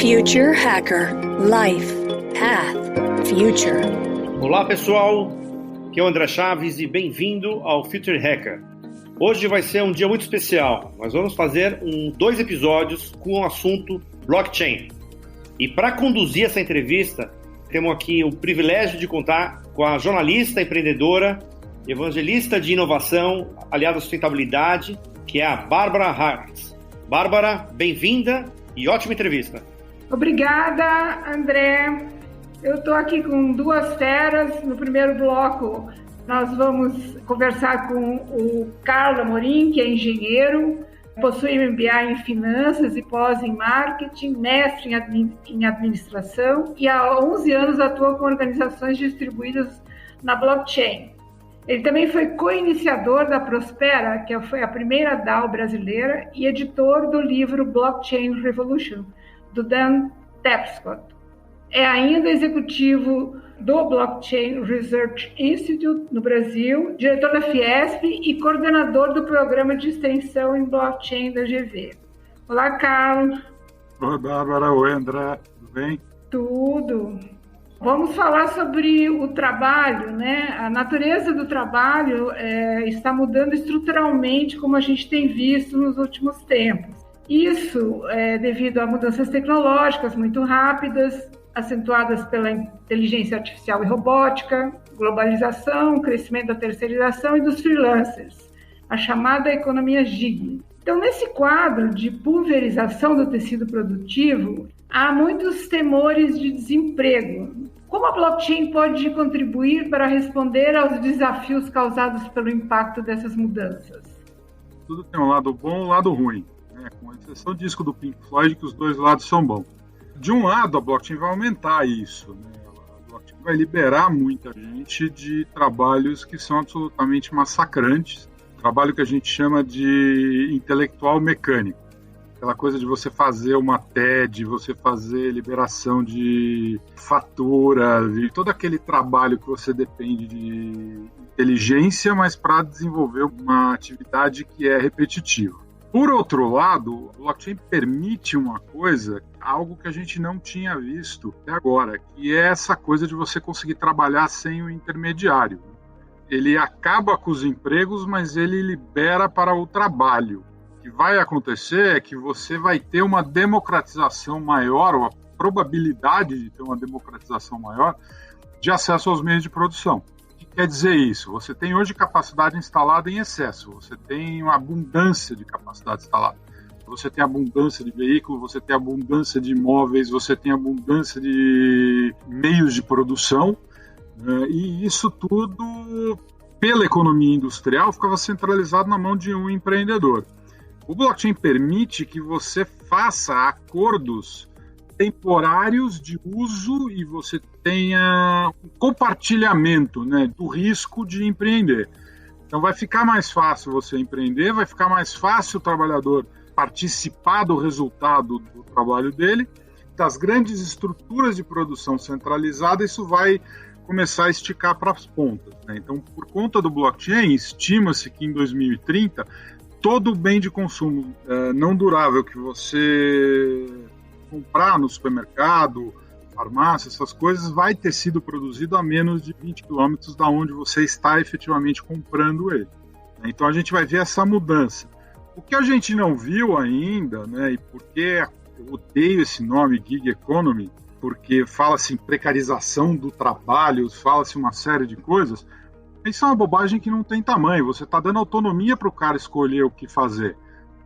Future Hacker Life Path Future. Olá pessoal, aqui é o André Chaves e bem-vindo ao Future Hacker. Hoje vai ser um dia muito especial. Nós vamos fazer 2 episódios com o assunto blockchain. E para conduzir essa entrevista, temos aqui o privilégio de contar com a jornalista, empreendedora, evangelista de inovação, aliada à sustentabilidade, que é a Bárbara Hartz. Bárbara, bem-vinda e ótima entrevista. Obrigada, André. Eu estou aqui com 2 feras. No primeiro bloco, nós vamos conversar com o Carlos Amorim, que é engenheiro, possui MBA em finanças e pós em marketing, mestre em administração e há 11 anos atua com organizações distribuídas na blockchain. Ele também foi co-iniciador da Prospera, que foi a primeira DAO brasileira, e editor do livro Blockchain Revolution, do Dan Tapscott. É ainda executivo do Blockchain Research Institute no Brasil, diretor da Fiesp e coordenador do programa de extensão em blockchain da GV. Olá, Carlos. Oi, Bárbara. Oi, André. Tudo bem? Tudo. Vamos falar sobre o trabalho, né? A natureza do trabalho está mudando estruturalmente, como a gente tem visto nos últimos tempos. Isso é devido a mudanças tecnológicas muito rápidas, acentuadas pela inteligência artificial e robótica, globalização, crescimento da terceirização e dos freelancers, a chamada economia gig. Então, nesse quadro de pulverização do tecido produtivo, há muitos temores de desemprego. Como a blockchain pode contribuir para responder aos desafios causados pelo impacto dessas mudanças? Tudo tem um lado bom e um lado ruim, né? Com exceção do disco do Pink Floyd, que os 2 lados são bons. De um lado, a blockchain vai aumentar isso, né? A blockchain vai liberar muita gente de trabalhos que são absolutamente massacrantes, trabalho que a gente chama de intelectual mecânico. Aquela coisa de você fazer uma TED, você fazer liberação de fatura, de todo aquele trabalho que você depende de inteligência, mas para desenvolver uma atividade que é repetitiva. Por outro lado, a blockchain permite uma coisa, algo que a gente não tinha visto até agora, que é essa coisa de você conseguir trabalhar sem o intermediário. Ele acaba com os empregos, mas ele libera para o trabalho. O que vai acontecer é que você vai ter uma democratização maior, ou a probabilidade de ter uma democratização maior de acesso aos meios de produção. O que quer dizer isso? Você tem hoje capacidade instalada em excesso, você tem uma abundância de capacidade instalada. Você tem abundância de veículos, você tem abundância de imóveis, você tem abundância de meios de produção, e isso tudo, pela economia industrial, ficava centralizado na mão de um empreendedor. O blockchain permite que você faça acordos temporários de uso e você tenha um compartilhamento, né, do risco de empreender. Então vai ficar mais fácil você empreender, vai ficar mais fácil o trabalhador participar do resultado do trabalho dele. Das grandes estruturas de produção centralizada, isso vai começar a esticar para as pontas, né? Então, por conta do blockchain, estima-se que em 2030 todo bem de consumo não durável que você comprar no supermercado, farmácia, essas coisas, vai ter sido produzido a menos de 20 quilômetros da onde você está efetivamente comprando ele. Então a gente vai ver essa mudança. O que a gente não viu ainda, né, e porque eu odeio esse nome Gig Economy, porque fala-se em precarização do trabalho, fala-se uma série de coisas. Isso é uma bobagem que não tem tamanho. Você está dando autonomia para o cara escolher o que fazer.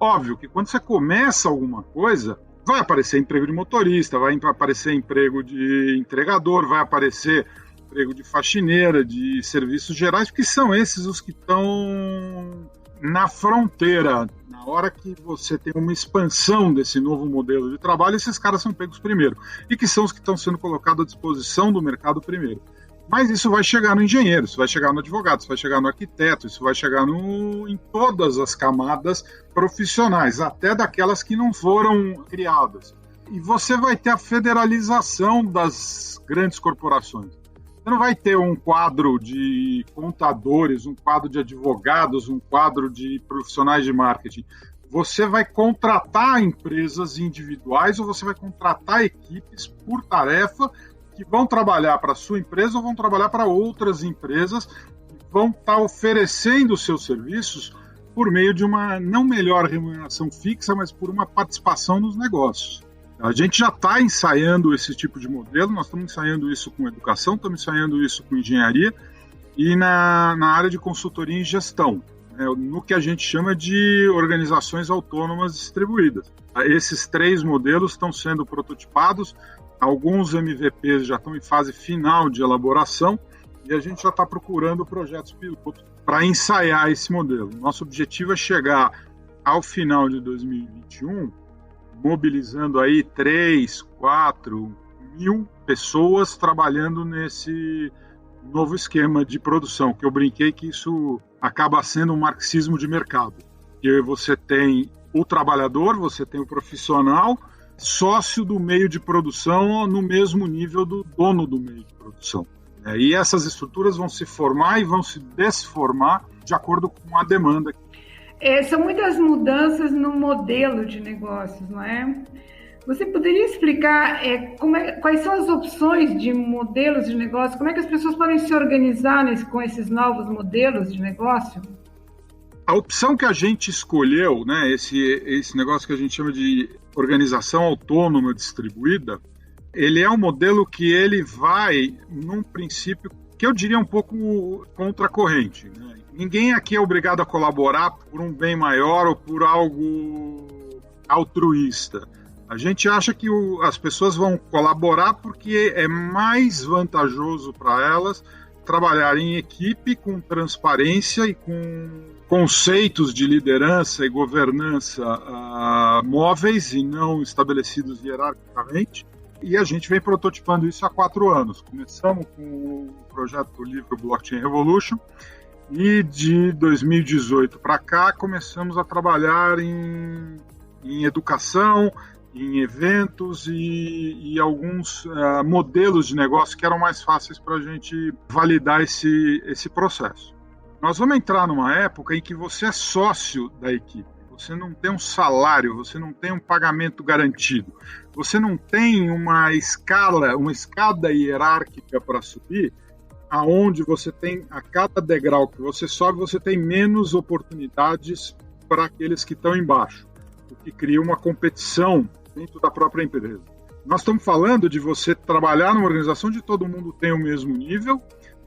Óbvio que quando você começa alguma coisa, vai aparecer emprego de motorista, vai aparecer emprego de entregador, vai aparecer emprego de faxineira, de serviços gerais, porque são esses os que estão na fronteira. Na hora que você tem uma expansão desse novo modelo de trabalho, esses caras são pegos primeiro. E que são os que estão sendo colocados à disposição do mercado primeiro. Mas isso vai chegar no engenheiro, isso vai chegar no advogado, isso vai chegar no arquiteto, isso vai chegar em todas as camadas profissionais, até daquelas que não foram criadas. E você vai ter a federalização das grandes corporações. Você não vai ter um quadro de contadores, um quadro de advogados, um quadro de profissionais de marketing. você vai contratar empresas individuais ou você vai contratar equipes por tarefa que vão trabalhar para a sua empresa ou vão trabalhar para outras empresas que vão estar oferecendo seus serviços por meio de uma, não melhor remuneração fixa, mas por uma participação nos negócios. A gente já está ensaiando esse tipo de modelo, nós estamos ensaiando isso com educação, estamos ensaiando isso com engenharia e na área de consultoria em gestão, no que a gente chama de organizações autônomas distribuídas. Esses 3 modelos estão sendo prototipados, alguns MVPs já estão em fase final de elaboração e a gente já está procurando projetos pilotos para ensaiar esse modelo. Nosso objetivo é chegar ao final de 2021 mobilizando aí 3, 4 mil pessoas trabalhando nesse novo esquema de produção, que eu brinquei que isso acaba sendo um marxismo de mercado. Que você tem o trabalhador, você tem o profissional, sócio do meio de produção no mesmo nível do dono do meio de produção. E essas estruturas vão se formar e vão se desformar de acordo com a demanda. São muitas mudanças no modelo de negócios, não é? Você poderia explicar quais são as opções de modelos de negócio? Como é que as pessoas podem se organizar com esses novos modelos de negócio? A opção que a gente escolheu, né, esse negócio que a gente chama de organização autônoma distribuída, ele é um modelo que ele vai, num princípio, que eu diria um pouco contracorrente, né? Ninguém aqui é obrigado a colaborar por um bem maior ou por algo altruísta. A gente acha que as pessoas vão colaborar porque é mais vantajoso para elas trabalhar em equipe com transparência e com conceitos de liderança e governança móveis e não estabelecidos hierarquicamente. E a gente vem prototipando isso há 4 anos. Começamos com o projeto do livro Blockchain Revolution e de 2018 para cá começamos a trabalhar em educação, em eventos e alguns modelos de negócio que eram mais fáceis para a gente validar esse processo. Nós vamos entrar numa época em que você é sócio da equipe, você não tem um salário, você não tem um pagamento garantido, você não tem uma escada hierárquica para subir, aonde você tem, a cada degrau que você sobe, você tem menos oportunidades para aqueles que estão embaixo, o que cria uma competição dentro da própria empresa. Nós estamos falando de você trabalhar numa organização onde todo mundo tem o mesmo nível,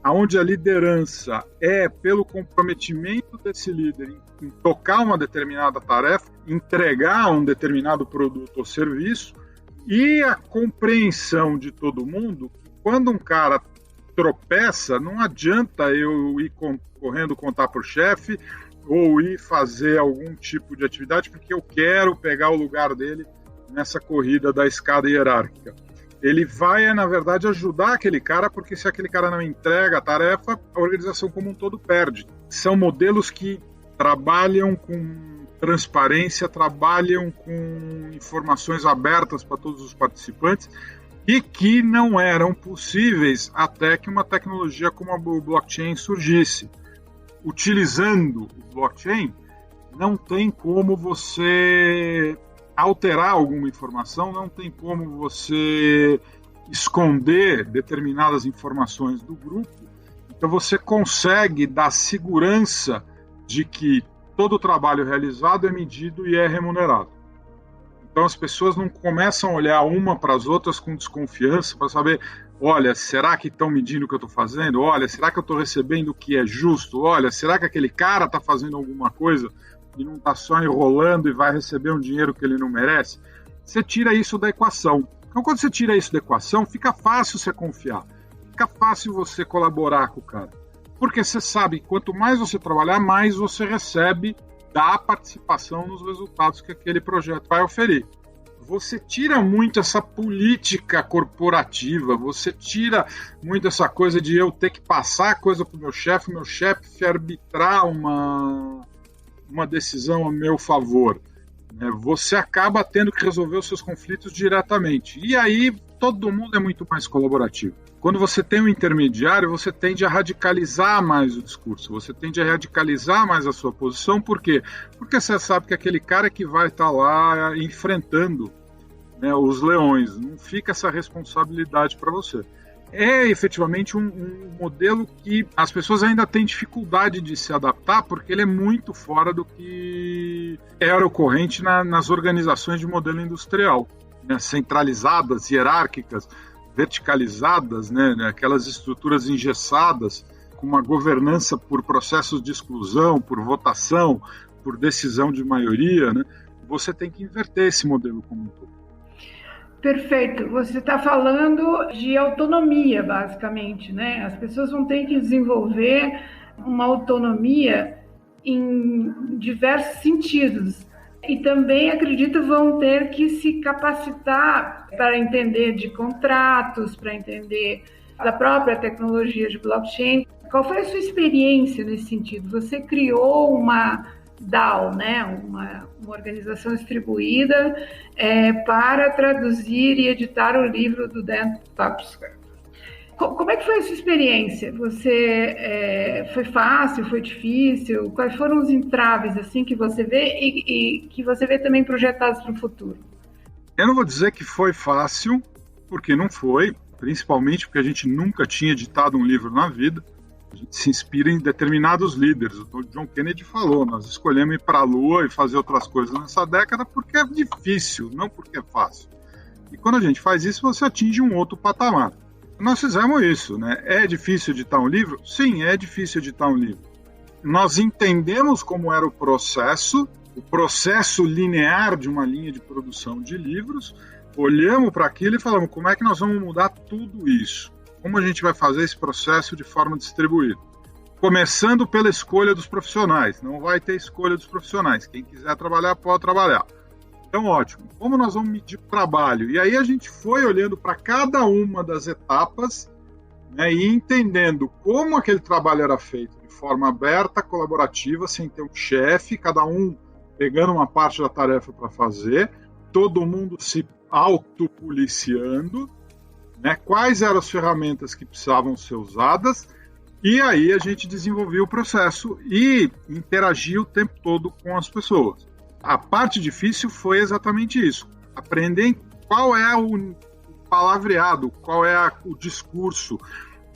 onde a liderança é pelo comprometimento desse líder em tocar uma determinada tarefa, entregar um determinado produto ou serviço, e a compreensão de todo mundo que quando um cara tropeça, não adianta eu ir correndo contar para o chefe ou ir fazer algum tipo de atividade porque eu quero pegar o lugar dele nessa corrida da escada hierárquica. Ele vai, na verdade, ajudar aquele cara, porque se aquele cara não entrega a tarefa, a organização como um todo perde. São modelos que trabalham com transparência, trabalham com informações abertas para todos os participantes e que não eram possíveis até que uma tecnologia como a blockchain surgisse. Utilizando o blockchain, não tem como você alterar alguma informação, não tem como você esconder determinadas informações do grupo. Então você consegue dar segurança de que todo o trabalho realizado é medido e é remunerado. Então as pessoas não começam a olhar uma para as outras com desconfiança para saber, olha, será que estão medindo o que eu estou fazendo? Olha, será que eu estou recebendo o que é justo? Olha, será que aquele cara está fazendo alguma coisa e não está só enrolando e vai receber um dinheiro que ele não merece? Você tira isso da equação. Então quando você tira isso da equação, fica fácil você confiar, fica fácil você colaborar com o cara. Porque você sabe que quanto mais você trabalhar, mais você recebe da participação nos resultados que aquele projeto vai oferir. Você tira muito essa política corporativa, você tira muito essa coisa de eu ter que passar a coisa para o meu chefe arbitrar uma decisão a meu favor. Você acaba tendo que resolver os seus conflitos diretamente. E aí todo mundo é muito mais colaborativo. Quando você tem um intermediário, você tende a radicalizar mais o discurso, você tende a radicalizar mais a sua posição. Por quê? Porque você sabe que aquele cara que vai estar lá enfrentando, né, os leões, não fica essa responsabilidade para você. É efetivamente um modelo que as pessoas ainda têm dificuldade de se adaptar, porque ele é muito fora do que era ocorrente nas organizações de modelo industrial, né, centralizadas, hierárquicas, verticalizadas, né, aquelas estruturas engessadas, com uma governança por processos de exclusão, por votação, por decisão de maioria, né. Você tem que inverter esse modelo como um todo. Perfeito. Você está falando de autonomia, basicamente, né? As pessoas vão ter que desenvolver uma autonomia em diversos sentidos. E também, acredito, vão ter que se capacitar para entender de contratos, para entender da própria tecnologia de blockchain. Qual foi a sua experiência nesse sentido? Você criou uma DAO, né? Uma organização distribuída para traduzir e editar o livro do Dan Tapscott. Como é que foi essa experiência? Foi fácil, foi difícil? Quais foram os entraves assim, que você vê e que você vê também projetados para o futuro? Eu não vou dizer que foi fácil, porque não foi, principalmente porque a gente nunca tinha editado um livro na vida. A gente se inspira em determinados líderes. O John Kennedy falou, nós escolhemos ir para a Lua e fazer outras coisas nessa década porque é difícil, não porque é fácil. E quando a gente faz isso, você atinge um outro patamar. Nós fizemos isso, né? É difícil editar um livro? Sim, é difícil editar um livro. Nós entendemos como era o processo linear de uma linha de produção de livros, olhamos para aquilo e falamos, como é que nós vamos mudar tudo isso? Como a gente vai fazer esse processo de forma distribuída? Começando pela escolha dos profissionais. Não vai ter escolha dos profissionais. Quem quiser trabalhar, pode trabalhar. Então, ótimo. Como nós vamos medir o trabalho? E aí a gente foi olhando para cada uma das etapas, né, e entendendo como aquele trabalho era feito de forma aberta, colaborativa, sem ter um chefe, cada um pegando uma parte da tarefa para fazer, todo mundo se autopoliciando, né, quais eram as ferramentas que precisavam ser usadas, e aí a gente desenvolveu o processo e interagia o tempo todo com as pessoas. A parte difícil foi exatamente isso, aprender qual é o palavreado, qual é o discurso,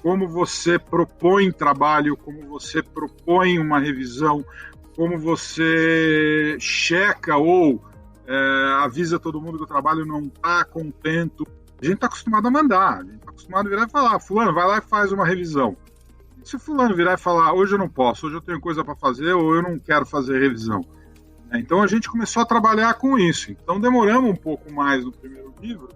como você propõe trabalho, como você propõe uma revisão, como você checa ou avisa todo mundo que o trabalho não está contento. A gente está acostumado a mandar, a gente está acostumado a virar e falar, fulano, vai lá e faz uma revisão. Se o fulano virar e falar, hoje eu não posso, hoje eu tenho coisa para fazer ou eu não quero fazer revisão. Então a gente começou a trabalhar com isso. Então demoramos um pouco mais no primeiro livro,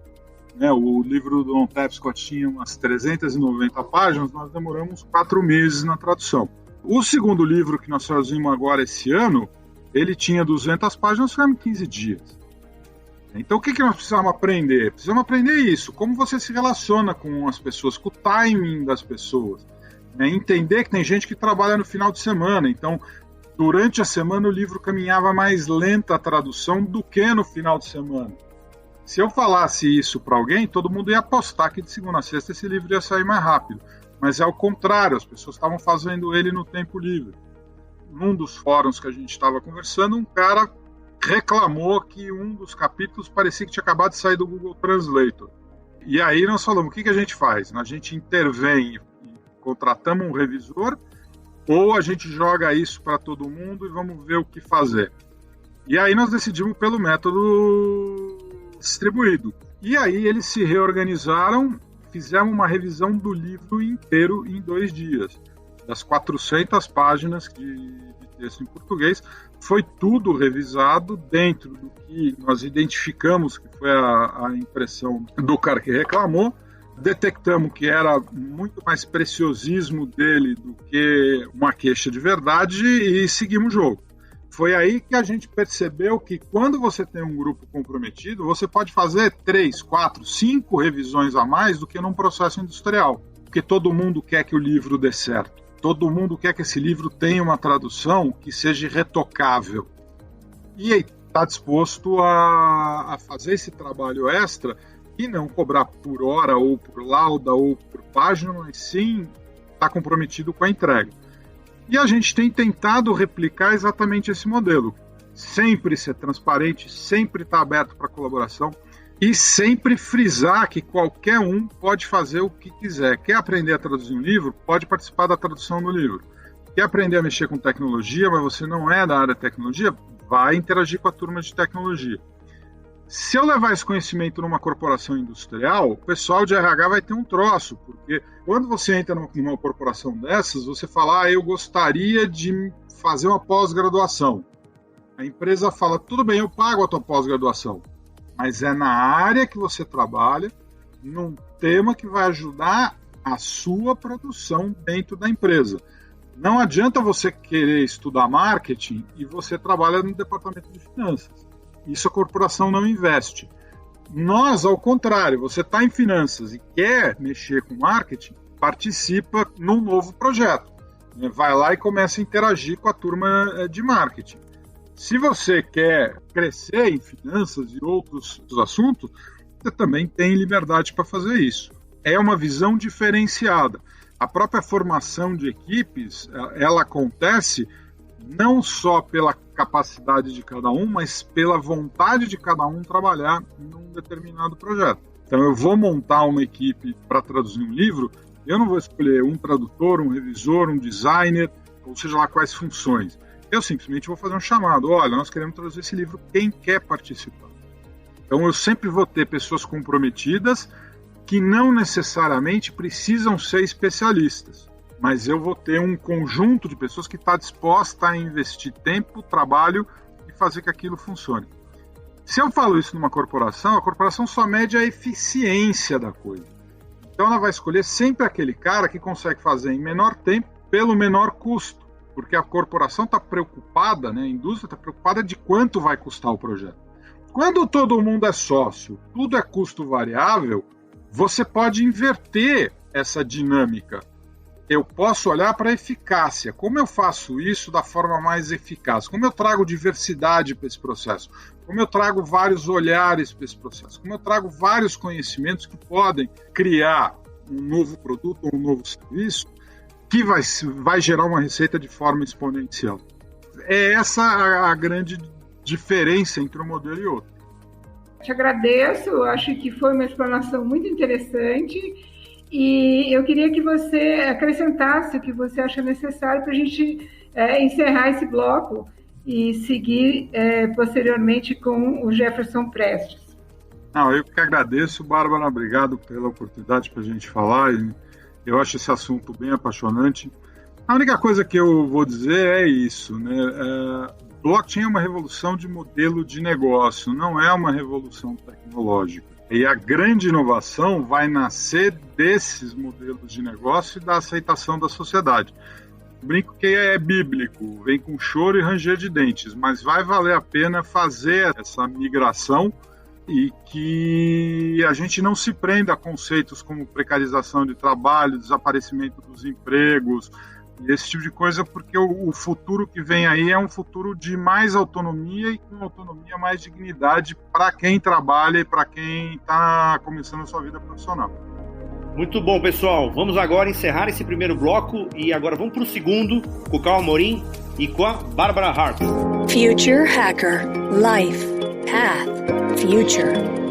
né? O livro do Don Tapscott tinha umas 390 páginas, nós demoramos 4 meses na tradução. O segundo livro que nós traduzimos agora esse ano, ele tinha 200 páginas, foi em 15 dias. Então o que nós precisamos aprender? Precisamos aprender isso, como você se relaciona com as pessoas, com o timing das pessoas, né? Entender que tem gente que trabalha no final de semana, então durante a semana o livro caminhava mais lenta a tradução do que no final de semana. Se eu falasse isso para alguém, todo mundo ia apostar que de segunda a sexta esse livro ia sair mais rápido, mas é ao contrário, as pessoas estavam fazendo ele no tempo livre. Num dos fóruns que a gente estava conversando, um cara reclamou que um dos capítulos parecia que tinha acabado de sair do Google Translator. E aí nós falamos, o que a gente faz? A gente intervém e contratamos um revisor, ou a gente joga isso para todo mundo e vamos ver o que fazer. E aí nós decidimos pelo método distribuído. E aí eles se reorganizaram, fizemos uma revisão do livro inteiro em 2 dias. Das 400 páginas de texto em português, foi tudo revisado dentro do que nós identificamos que foi a impressão do cara que reclamou, detectamos que era muito mais preciosismo dele do que uma queixa de verdade e seguimos o jogo. Foi aí que a gente percebeu que quando você tem um grupo comprometido, você pode fazer 3, 4, 5 revisões a mais do que num processo industrial, porque todo mundo quer que o livro dê certo. Todo mundo quer que esse livro tenha uma tradução que seja retocável. E está disposto a fazer esse trabalho extra e não cobrar por hora, ou por lauda, ou por página, mas sim estar comprometido com a entrega. E a gente tem tentado replicar exatamente esse modelo. Sempre ser transparente, sempre estar aberto para colaboração e sempre frisar que qualquer um pode fazer o que quiser. Quer aprender a traduzir um livro? Pode participar da tradução do livro. Quer aprender a mexer com tecnologia, mas você não é da área de tecnologia? Vai interagir com a turma de tecnologia. Se eu levar esse conhecimento numa corporação industrial, o pessoal de RH vai ter um troço, porque quando você entra numa corporação dessas, você fala, eu gostaria de fazer uma pós-graduação. A empresa fala, tudo bem, eu pago a tua pós-graduação, mas é na área que você trabalha, num tema que vai ajudar a sua produção dentro da empresa. Não adianta você querer estudar marketing e você trabalha no departamento de finanças. Isso a corporação não investe. Nós, ao contrário, você está em finanças e quer mexer com marketing, participa num novo projeto. Vai lá e começa a interagir com a turma de marketing. Se você quer crescer em finanças e outros assuntos, você também tem liberdade para fazer isso. É uma visão diferenciada. A própria formação de equipes, ela acontece não só pela capacidade de cada um, mas pela vontade de cada um trabalhar num determinado projeto. Então, eu vou montar uma equipe para traduzir um livro, eu não vou escolher um tradutor, um revisor, um designer, ou seja lá quais funções. Eu simplesmente vou fazer um chamado. Olha, nós queremos traduzir esse livro, quem quer participar? Então, eu sempre vou ter pessoas comprometidas que não necessariamente precisam ser especialistas, mas eu vou ter um conjunto de pessoas que está disposta a investir tempo, trabalho e fazer que aquilo funcione. Se eu falo isso numa corporação, a corporação só mede a eficiência da coisa. Então ela vai escolher sempre aquele cara que consegue fazer em menor tempo, pelo menor custo, porque a corporação está preocupada, a indústria está preocupada de quanto vai custar o projeto. Quando todo mundo é sócio, tudo é custo variável, você pode inverter essa dinâmica. Eu posso olhar para a eficácia. Como eu faço isso da forma mais eficaz? Como eu trago diversidade para esse processo? Como eu trago vários olhares para esse processo? Como eu trago vários conhecimentos que podem criar um novo produto ou um novo serviço que vai gerar uma receita de forma exponencial? É essa a grande diferença entre um modelo e outro. Te agradeço, acho que foi uma explanação muito interessante. E eu queria que você acrescentasse o que você acha necessário para a gente encerrar esse bloco e seguir posteriormente com o Jefferson Prestes. Eu que agradeço, Bárbara, obrigado pela oportunidade para a gente falar. Eu acho esse assunto bem apaixonante. A única coisa que eu vou dizer é isso, blockchain é uma revolução de modelo de negócio, não é uma revolução tecnológica. E a grande inovação vai nascer desses modelos de negócio e da aceitação da sociedade. Brinco que é bíblico, vem com choro e ranger de dentes, mas vai valer a pena fazer essa migração e que a gente não se prenda a conceitos como precarização de trabalho, desaparecimento dos empregos, esse tipo de coisa, porque o futuro que vem aí é um futuro de mais autonomia e com autonomia mais dignidade para quem trabalha e para quem está começando a sua vida profissional. Muito bom, pessoal. Vamos agora encerrar esse primeiro bloco e agora vamos para o segundo, com o Carl Amorim e com a Bárbara Hart. Future Hacker. Life. Path. Future.